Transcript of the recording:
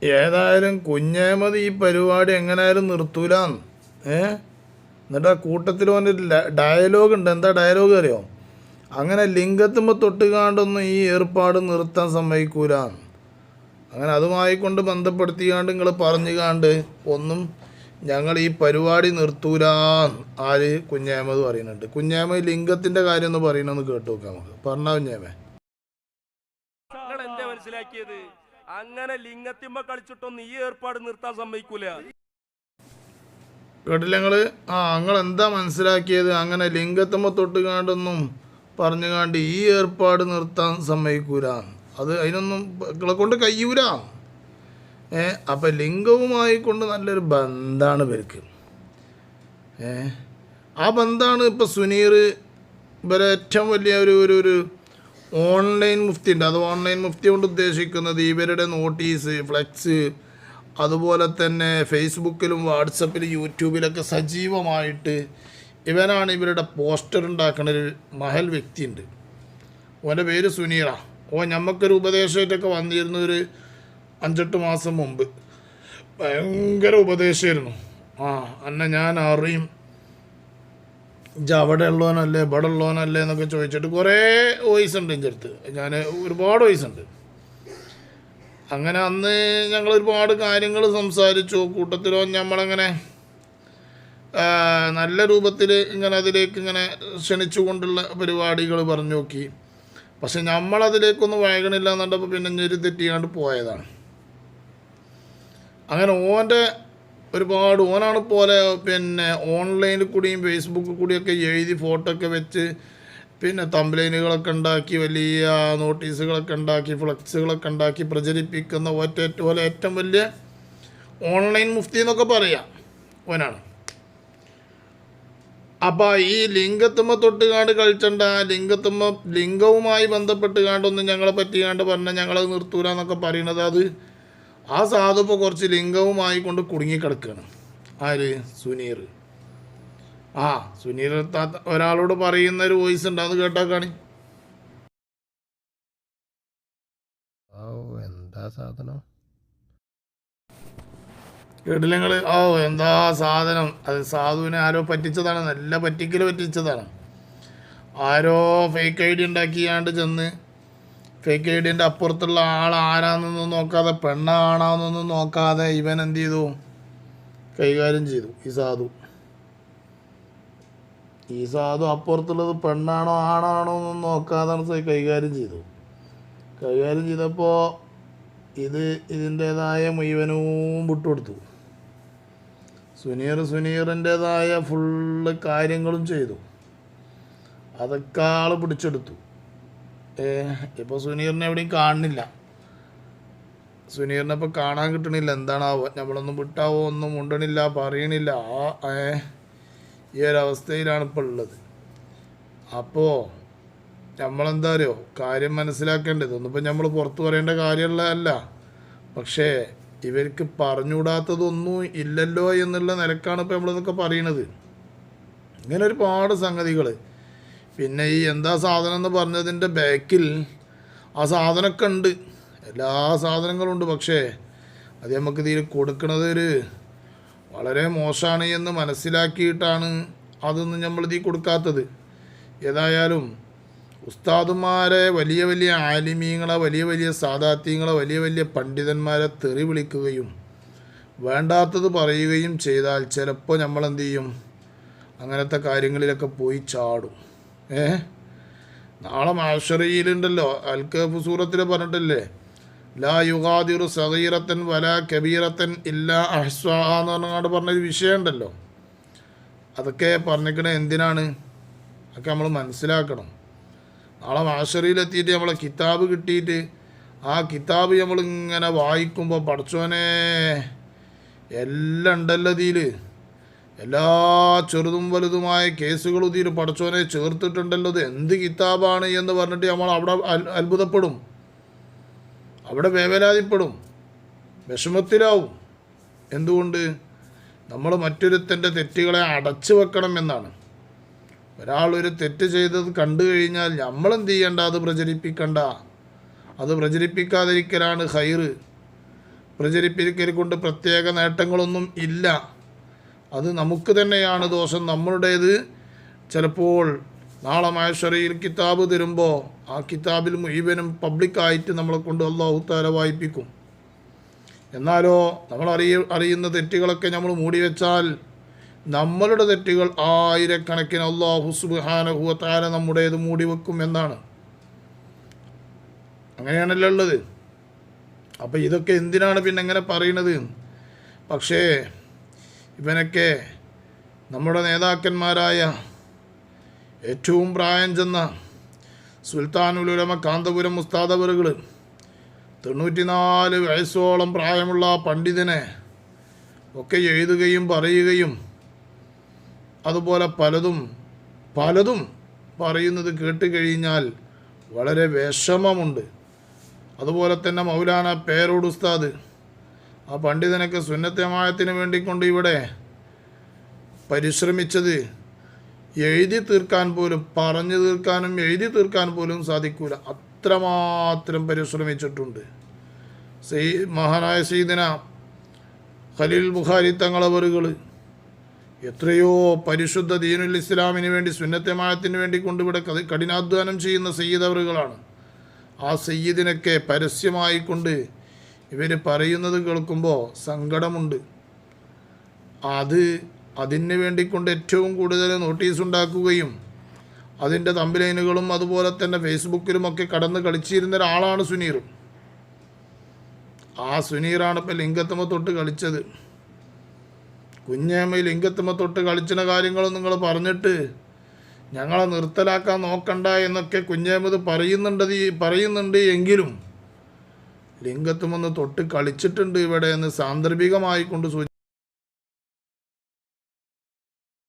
ഏതായാലും കുഞ്ഞേമത് ഈ പരിപാടി എങ്ങനെയായാലും നിർത്തൂലാന്ന്. എന്നിട്ട് ആ കൂട്ടത്തിൽ വന്നിട്ട് ഡയലോഗ് ഉണ്ട്. എന്താ ഡയലോഗ് അറിയോ? അങ്ങനെ ലിംഗത്തുമ്പോൾ തൊട്ടുകാണ്ടൊന്നും ഈ ഏർപ്പാട് നിർത്താൻ സമ്മതിക്കൂലാന്ന്. അങ്ങനെ അതുമായി കൊണ്ട് ബന്ധപ്പെടുത്തിക്കാണ്ട് നിങ്ങൾ പറഞ്ഞുകാണ്ട് ഒന്നും ഞങ്ങൾ ഈ പരിപാടി നിർത്തൂലാന്ന് ആര് കുഞ്ഞേമത് പറയുന്നുണ്ട്. കുഞ്ഞേമ ലിംഗത്തിൻ്റെ കാര്യം ഒന്ന് പറയണമെന്ന് കേട്ടു നോക്കാം. നമുക്ക് പറഞ്ഞ കുഞ്ഞേമേ എന്താ മനസ്സിലാക്കിയത്? അങ്ങനെ ലിംഗത്തിമ്മ കളിച്ചിട്ടൊന്നും ഈ ഏർപ്പാട് നിർത്താൻ സമ്മതിക്കൂല. കേട്ടില്ല നിങ്ങള്? നിങ്ങൾ എന്താ മനസ്സിലാക്കിയത്? അങ്ങനെ ലിംഗത്തുമ്മ തൊട്ടുകാണ്ടൊന്നും പറഞ്ഞുകാണ്ട് ഈ ഏർപ്പാട് നിർത്താൻ സമ്മതിക്കൂല. അത് അതിനൊന്നും നിങ്ങളെ കൊണ്ട് കഴിയൂല. അപ്പം ലിംഗവുമായി കൊണ്ട് നല്ലൊരു ബന്ധമാണ് ഇവർക്ക്. ആ ബന്ധമാണ് ഇപ്പോൾ സുനീർ ഇവരെ ഏറ്റവും വലിയ ഒരു ഓൺലൈൻ മുഫ്തി ഉണ്ട്. അത് ഓൺലൈൻ മുഫ്തി കൊണ്ട് ഉദ്ദേശിക്കുന്നത് ഇവരുടെ നോട്ടീസ്, ഫ്ലെക്സ്, അതുപോലെ തന്നെ ഫേസ്ബുക്കിലും വാട്സപ്പിലും യൂട്യൂബിലൊക്കെ സജീവമായിട്ട് ഇവനാണ് ഇവരുടെ പോസ്റ്റർ ഉണ്ടാക്കുന്ന ഒരു മഹൽ വ്യക്തിയുണ്ട്. ഓൻ്റെ പേര് സുനീറ. നമുക്കൊരു ഉപദേശമായിട്ടൊക്കെ വന്നിരുന്ന ഒരു 5-8 മാസം മുമ്പ് ഭയങ്കര ഉപദേശമായിരുന്നു. അന്നെ ഞാൻ അറിയും, ഇജ്ജ് അവിടെ ഉള്ളവനല്ലേ ഇവിടെ ഉള്ളവനല്ലേ എന്നൊക്കെ ചോദിച്ചിട്ട് കുറേ വോയിസ് ഉണ്ട് എൻ്റെ അടുത്ത്. ഞാൻ ഒരുപാട് വോയിസ് ഉണ്ട്. അങ്ങനെ അന്ന് ഞങ്ങൾ ഒരുപാട് കാര്യങ്ങൾ സംസാരിച്ചു. കൂട്ടത്തിലോ നമ്മളങ്ങനെ നല്ല രൂപത്തിൽ ഇങ്ങനെ അതിലേക്ക് ഇങ്ങനെ ക്ഷണിച്ചു കൊണ്ടുള്ള പരിപാടികൾ പറഞ്ഞു നോക്കി. പക്ഷെ നമ്മളതിലേക്കൊന്നും വഴകണില്ല എന്നുണ്ടപ്പോൾ പിന്നെ ഞെരി തെറ്റിയാണ്ട് പോയതാണ്. അങ്ങനെ ഓനാണ് പോലെ പിന്നെ ഓൺലൈനിൽ കൂടിയും ഫേസ്ബുക്കിൽ കൂടിയൊക്കെ എഴുതി ഫോട്ടോ ഒക്കെ വെച്ച് പിന്നെ തംബ്ലൈനുകളൊക്കെ ഉണ്ടാക്കി വലിയ നോട്ടീസുകളൊക്കെ ഉണ്ടാക്കി ഫ്ലക്സുകളൊക്കെ ഉണ്ടാക്കി പ്രചരിപ്പിക്കുന്ന പോലെ ഏറ്റവും വലിയ ഓൺലൈൻ മുഫ്തി എന്നൊക്കെ പറയാം ഓനാണ്. അപ്പോൾ ഈ ലിംഗത്തുമ്മ തൊട്ടുകാണ്ട് കളിച്ചണ്ട, ലിംഗവുമായി ബന്ധപ്പെട്ട് കാണ്ടൊന്നും ഞങ്ങളെ പറ്റിക്കാണ്ട് പറഞ്ഞാൽ ഞങ്ങളത് നിർത്തൂല എന്നൊക്കെ പറയണത് അത് ആ സാധു ഇപ്പോൾ കുറച്ച് ലിംഗവുമായി കൊണ്ട് കുടുങ്ങിക്കിടക്കുകയാണ്. ആര്? സുനീർ. സുനീർ ഒരാളോട് പറയുന്ന ഒരു വോയിസ് ഉണ്ട്, അത് കേട്ടാക്കാണി. എന്താ സാധനം കേട്ടില്ല നിങ്ങൾ? എന്താ സാധനം? അത് സാധുവിനെ ആരോ പറ്റിച്ചതാണ്, നല്ല പറ്റിച്ചതാണ്. ആരോ ഫേക്ക് ഐ ഡി ഉണ്ടാക്കിയാണ്ട് ചെന്ന് ഫേക്ക് ഐ ഡിൻ്റെ അപ്പുറത്തുള്ള ആൾ ആരാന്നൊന്നും നോക്കാതെ പെണ്ണാണോന്നൊന്നും നോക്കാതെ ഇവൻ എന്ത് ചെയ്തു? കൈകാര്യം ചെയ്തു. ഈ സാധു അപ്പുറത്തുള്ളത് പെണ്ണാണോ ആണാണോ എന്നൊന്നും നോക്കാതെ കൈകാര്യം ചെയ്തപ്പോൾ ഇതിൻ്റേതായ മുഴുവനും വിട്ടുകൊടുത്തു. സുനീറിൻ്റേതായ ഫുള്ള് കാര്യങ്ങളും ചെയ്തു. അതൊക്കെ ആൾ പിടിച്ചെടുത്തു. ഇപ്പോൾ സുനീറിനെ എവിടെയും കാണുന്നില്ല. സുനീറിനെ ഇപ്പോൾ കാണാൻ കിട്ടണില്ല. എന്താണാവോ? നമ്മളൊന്നും വിട്ടാവോ, ഒന്നും മുണ്ടണില്ല, പറയണില്ല. ഈ ഒരവസ്ഥയിലാണ് ഇപ്പോൾ ഉള്ളത്. അപ്പോൾ നമ്മളെന്താ അറിയോ കാര്യം മനസ്സിലാക്കേണ്ടത്? ഒന്നിപ്പോൾ നമ്മൾ പുറത്ത് പറയേണ്ട കാര്യമുള്ളതല്ല. പക്ഷേ ഇവർക്ക് പറഞ്ഞുകൂടാത്തതൊന്നും ഇല്ലല്ലോ എന്നുള്ള നിലക്കാണ് ഇപ്പോൾ നമ്മളിതൊക്കെ പറയണത്. ഇങ്ങനെ ഒരുപാട് സംഗതികൾ. പിന്നെ ഈ എന്താ സാധനം എന്ന് പറഞ്ഞതിൻ്റെ ബാക്കിൽ ആ സാധനമൊക്കെ ഉണ്ട്, എല്ലാ സാധനങ്ങളും ഉണ്ട്. പക്ഷേ അത് നമുക്ക് ഇതിൽ കൊടുക്കുന്നത് വളരെ മോശമാണ് എന്ന് മനസ്സിലാക്കിയിട്ടാണ് അതൊന്നും നമ്മളിതിൽ കൊടുക്കാത്തത്. ഏതായാലും ഉസ്താദുമാരെ, വലിയ വലിയ ആലിമീങ്ങളെ, വലിയ വലിയ സാദാത്യങ്ങളെ, വലിയ വലിയ പണ്ഡിതന്മാരെ തെറി വിളിക്കുകയും വേണ്ടാത്തത് പറയുകയും ചെയ്താൽ ചിലപ്പോൾ നമ്മളെന്ത് ചെയ്യും? അങ്ങനത്തെ കാര്യങ്ങളിലൊക്കെ പോയി ചാടും. നാളെ മാഷറിയിലുണ്ടല്ലോ, അൽക്കഫ് സൂറത്തിൽ പറഞ്ഞിട്ടില്ലേ, ലാ യുഗാദിറു സഗീറത്തൻ വലാ കബീറത്തൻ ഇല്ലാ അഹ്സാ എന്ന് പറഞ്ഞൊരു വിഷയമുണ്ടല്ലോ. അതൊക്കെ പറഞ്ഞിരിക്കണേ എന്തിനാണ്? അതൊക്കെ നമ്മൾ മനസ്സിലാക്കണം. നാളെ മാഷറിയിലെത്തിയിട്ട് നമ്മളെ കിതാബ് കിട്ടിയിട്ട് ആ കിതാബ് നമ്മളിങ്ങനെ വായിക്കുമ്പോൾ പടച്ചോനെ എല്ലാം ഉണ്ടല്ലോ ഇതിൽ, എല്ലാ ചെറുതും വലുതുമായ കേസുകളും ഇതിൽ പടച്ചോനെ ചേർത്തിട്ടുണ്ടല്ലോ, ഇത് എന്ത് കിതാബാണ് എന്ന് പറഞ്ഞിട്ട് നമ്മൾ അവിടെ അത്ഭുതപ്പെടും, അവിടെ വേവലാതിപ്പെടും, വിഷമത്തിലാവും. എന്തുകൊണ്ട്? നമ്മൾ മറ്റൊരുത്തൻ്റെ തെറ്റുകളെ അടച്ചു വെക്കണം എന്നാണ്. ഒരാളൊരു തെറ്റ് ചെയ്തത് കണ്ടു കഴിഞ്ഞാൽ നമ്മളെന്ത് ചെയ്യണ്ട? അത് പ്രചരിപ്പിക്കണ്ട. അത് പ്രചരിപ്പിക്കാതിരിക്കലാണ് ഹൈറ്. പ്രചരിപ്പിക്കൽ കൊണ്ട് പ്രത്യേക നേട്ടങ്ങളൊന്നും ഇല്ല. അത് നമുക്ക് തന്നെയാണ് ദോഷം. നമ്മളുടേത് ചിലപ്പോൾ നാളെ മഹ്ശറിൽ കിതാബ് തരുമ്പോൾ ആ കിതാബിൽ മുഴുവനും പബ്ലിക്കായിട്ട് നമ്മളെ കൊണ്ട് അല്ലാഹു തആല വായിപ്പിക്കും. എന്നാലോ നമ്മൾ അറിയുന്ന തെറ്റുകളൊക്കെ നമ്മൾ മൂടി വെച്ചാൽ നമ്മളുടെ തെറ്റുകൾ ആയിരക്കണക്കിന് അല്ലാഹു സുബ്ഹാനഹു വ തആല നമ്മുടേത് മൂടി വെക്കും എന്നാണ്. അങ്ങനെയാണല്ലോ ഉള്ളത്. അപ്പോൾ ഇതൊക്കെ എന്തിനാണ് പിന്നെ എങ്ങനെ പറയണത്? പക്ഷേ ഇവനൊക്കെ നമ്മുടെ നേതാക്കന്മാരായ ഏറ്റവും പ്രായം ചെന്ന സുൽത്താനുൽ ഉലമ കാന്തപുരം ഉസ്താദ് അവറുകൾ 94 വയസ്സോളം പ്രായമുള്ള പണ്ഡിതനെ ഒക്കെ എഴുതുകയും പറയുകയും അതുപോലെ പലതും പറയുന്നത് കേട്ട് കഴിഞ്ഞാൽ വളരെ വിഷമമുണ്ട്. അതുപോലെ തന്നെ മൗലാന പേരോട് ഉസ്താദ്, ആ പണ്ഡിതനൊക്കെ സുന്നത്ത് ജമാഅത്തിന് വേണ്ടിക്കൊണ്ട് ഇവിടെ പരിശ്രമിച്ചത് എഴുതി തീർക്കാൻ പോലും, പറഞ്ഞു തീർക്കാനും എഴുതി തീർക്കാൻ പോലും സാധിക്കൂല, അത്രമാത്രം പരിശ്രമിച്ചിട്ടുണ്ട്. മഹാനായ സയ്യിദന ഖലീൽ ബുഖാരി തങ്ങളവറുകൾ എത്രയോ പരിശുദ്ധ ദീനുൽ ഇസ്ലാമിന് വേണ്ടി സുന്നത്ത് ജമാഅത്തിന് വേണ്ടി കൊണ്ടിവിടെ കഠിനാധ്വാനം ചെയ്യുന്ന സയ്യിദ് അവറുകളാണ്. ആ സയ്യിദിനൊക്കെ പരസ്യമായി കൊണ്ട് ഇവർ പറയുന്നത് കേൾക്കുമ്പോൾ സങ്കടമുണ്ട്. അതിന് വേണ്ടിക്കൊണ്ട് ഏറ്റവും കൂടുതൽ നോട്ടീസ് ഉണ്ടാക്കുകയും അതിൻ്റെ തമ്പലൈനുകളും അതുപോലെ തന്നെ ഫേസ്ബുക്കിലുമൊക്കെ കടന്ന് കളിച്ചിരുന്ന ഒരാളാണ് സുനീർ. ആ സുനീറാണ് ഇപ്പോൾ ലിംഗത്തമ്മ തൊട്ട് കളിച്ചത്. കുഞ്ഞേമ്മ ലിംഗത്തമ്മ തൊട്ട് കളിച്ചിന കാര്യങ്ങളും നിങ്ങൾ പറഞ്ഞിട്ട് ഞങ്ങളെ നിർത്തലാക്കാൻ നോക്കണ്ട എന്നൊക്കെ കുഞ്ഞേമ്മത് പറയുന്നുണ്ട് എങ്കിലും ലിംഗത്തുമൊന്ന് തൊട്ട് കളിച്ചിട്ടുണ്ട് ഇവിടെ എന്ന് സാന്ദർഭികമായി കൊണ്ട്